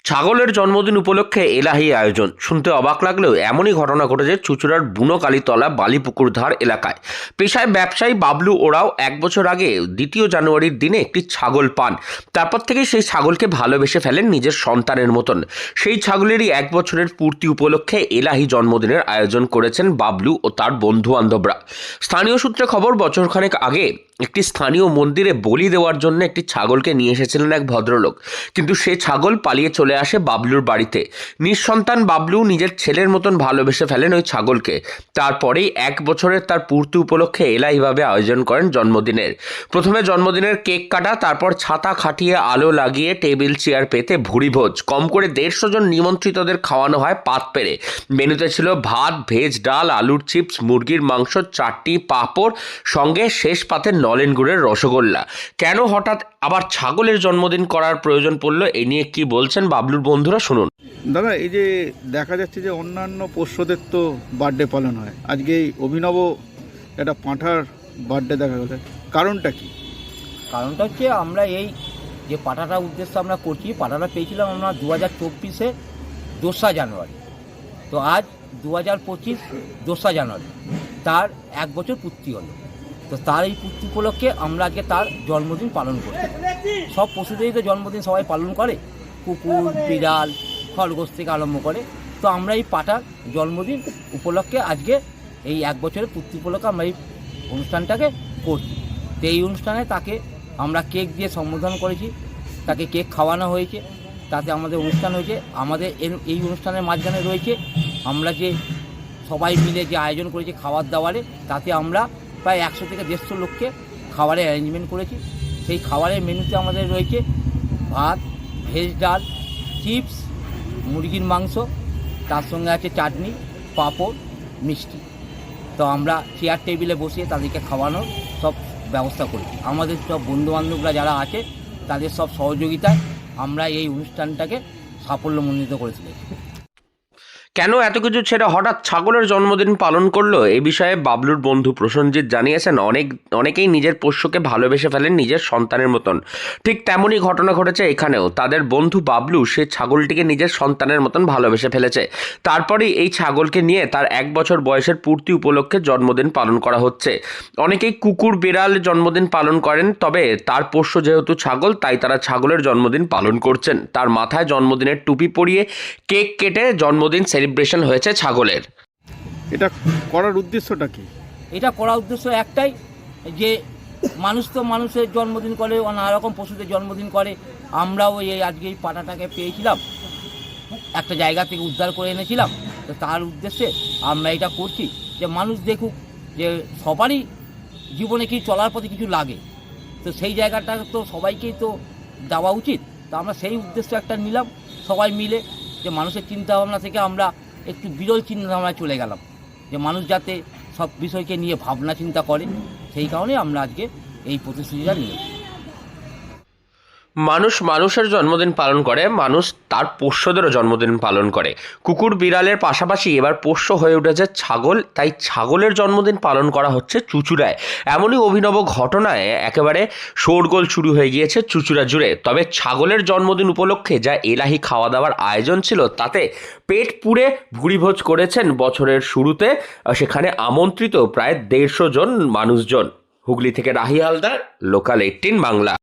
ছাগলের জন্মদিন উপলক্ষে এলাহি আয়োজন শুনতে অবাক লাগলেও এমনই ঘটনা ঘটেছে চুঁচুড়ার বুনোকালীতলা বালিপুকুর ধার এলাকায়। পেশায় ব্যবসায়ী বাবলু ওরাও 1 বছর আগে 2 জানুয়ারির দিনে একটি ছাগল পান। তারপর থেকে সেই ছাগলকে ভালোবেসে ফেলেন নিজের সন্তানের মতন। সেই ছাগলেরই 1 বছরের পূর্তি উপলক্ষে এলাহি জন্মদিনের আয়োজন করেছেন বাবলু ও তার বন্ধু বান্ধবরা। স্থানীয় সূত্রে খবর, বছরখানেক আগে একটি স্থানীয় মন্দিরে বলি দেওয়ার জন্য একটি ছাগলকে নিয়ে এসেছিলেন এক ভদ্রলোক, কিন্তু সে ছাগল পালিয়ে চলে আসে বাবলুর বাড়িতে। নিঃসন্তান বাবলু নিজের ছেলের মতন ভালোবেসে ফেলেন ওই ছাগলকে। তারপরেই 1 বছরের তার পূর্তি উপলক্ষে এলাহিভাবে আয়োজন করেন জন্মদিনের। প্রথমে জন্মদিনের কেক কাটা, তারপর ছাতা খাটিয়ে আলো লাগিয়ে টেবিল চেয়ার পেতে ভুরিভোজ। কম করে 150 জন নিমন্ত্রিতদের খাওয়ানো হয় পাত পেরে। মেনুতে ছিল ভাত, ভেজ ডাল, আলুর চিপস, মুরগির মাংস, চাটনি, পাঁপড়, সঙ্গে শেষ পাতে নলেন গুড়ের রসগোল্লা। কেন হঠাৎ আবার ছাগলের জন্মদিন করার প্রয়োজন পড়লো, এই নিয়ে কি বলছেন বাবলুর বন্ধুরা, শুনুন। দাদা, এই যে দেখা যাচ্ছে যে অন্যান্য পোষ্যদের তো বার্থডে পালন হয়, আজকে এই অভিনব একটা পাঁঠার বার্থডে দেখা গেছে, কারণটা কি? কারণটা হচ্ছে আমরা এই যে পাঠাটার উদ্দেশ্যে আমরা করছি, পাঠাটা পেয়েছিলাম আমরা 2024-এ 2 জানুয়ারি। তো আজ 2025 2 জানুয়ারি, তার 1 বছর পূর্তি হলো। তো তার এই পূর্তি উপলক্ষে আমরা আজকে তার জন্মদিন পালন করি। সব পশুদেরই তো জন্মদিন সবাই পালন করে, কুকুর, বিড়াল, খরগোশ থেকে আরম্ভ করে। তো আমরা এই পাঠার জন্মদিন উপলক্ষে আজকে এই 1 বছরের পূর্তি উপলক্ষে আমরা এই অনুষ্ঠানটাকে করছি। তো এই অনুষ্ঠানে তাকে আমরা কেক দিয়ে সম্বোধন করেছি, তাকে কেক খাওয়ানো হয়েছে, তাতে আমাদের অনুষ্ঠান হয়েছে। আমাদের এই অনুষ্ঠানের মাঝখানে রয়েছে আমরা যে সবাই মিলে যে আয়োজন করেছি খাবার দাবারে, তাতে আমরা প্রায় 100 থেকে 150 লোককে খাবারের অ্যারেঞ্জমেন্ট করেছি। সেই খাবারের মেনুতে আমাদের রয়েছে ভাত, ভেজ ডাল, চিপস, মুরগির মাংস, তার সঙ্গে আছে চাটনি, পাঁপড়, মিষ্টি। তো আমরা চেয়ার টেবিলে বসিয়ে তাদেরকে খাওয়ানোর সব ব্যবস্থা করেছি। আমাদের সব বন্ধুবান্ধবরা যারা আছে তাদের সব সহযোগিতায় আমরা এই অনুষ্ঠানটাকে সাফল্যমণ্ডিত করে তুলেছি। কেন এত কিছু ছেড়ে হঠাৎ ছাগলের জন্মদিন পালন করলো, এই বিষয়ে বাবলুর বন্ধু প্রসেনজিৎ জানিয়েছেন, অনেকেই নিজের পোষ্যকে ভালোবেসে ফেলেন নিজের সন্তানের মতন। ঠিক তেমনই ঘটনা ঘটেছে এখানেও। তাদের বন্ধু বাবলু সে ছাগলটিকে নিজের সন্তানের মতন ভালোবেসে ফেলেছে। তারপরেই এই ছাগলকে নিয়ে তার 1 বছর বয়সের পূর্তি উপলক্ষে জন্মদিন পালন করা হচ্ছে। অনেকেই কুকুর, বিড়াল জন্মদিন পালন করেন, তবে তার পোষ্য যেহেতু ছাগল, তাই তারা ছাগলের জন্মদিন পালন করছেন। তার মাথায় জন্মদিনের টুপি পরিয়ে কেক কেটে জন্মদিন সেলিব্রেশন হয়েছে ছাগলের। এটা করার উদ্দেশ্যটা কি? এটা করার উদ্দেশ্য একটাই, যে মানুষ তো মানুষের জন্মদিন করে, নানা রকম পশুদের জন্মদিন করে। আমরাও এই আজকে এই পাঠাটাকে পেয়েছিলাম, একটা জায়গা থেকে উদ্ধার করে এনেছিলাম। তো তার উদ্দেশ্যে আমরা এটা করছি, যে মানুষ দেখুক যে সবারই জীবনে কি চলার পথে কিছু লাগে। তো সেই জায়গাটা তো সবাইকেই তো দেওয়া উচিত। তো আমরা সেই উদ্দেশ্য একটা নিলাম সবাই মিলে, যে মানুষের চিন্তাভাবনা থেকে আমরা একটু বিরল চিন্তাভাবনায় চলে গেলাম, যে মানুষ যাতে সব বিষয়কে নিয়ে ভাবনা চিন্তা করে। সেই কারণে আমরা আজকে এই প্রতিশ্রুতিটা নিয়েছি। মানুষ মানুষের জন্মদিন পালন করে, মানুষ তার পোষ্যদেরও জন্মদিন পালন করে। কুকুর, বিড়ালের পাশাপাশি এবার পোষ্য হয়ে উঠেছে ছাগল, তাই ছাগলের জন্মদিন পালন করা হচ্ছে চুঁচুড়ায়। এমনই অভিনব ঘটনায় একেবারে শোরগোল শুরু হয়ে গিয়েছে চুঁচুড়া জুড়ে। তবে ছাগলের জন্মদিন উপলক্ষে যা এলাহি খাওয়া দাওয়ার আয়োজন ছিল, তাতে পেট পুড়ে ভুরিভোজ করেছেন বছরের শুরুতে সেখানে আমন্ত্রিত প্রায় 150 জন মানুষজন। হুগলি থেকে রাহি হালদার, লোকাল 18 বাংলা।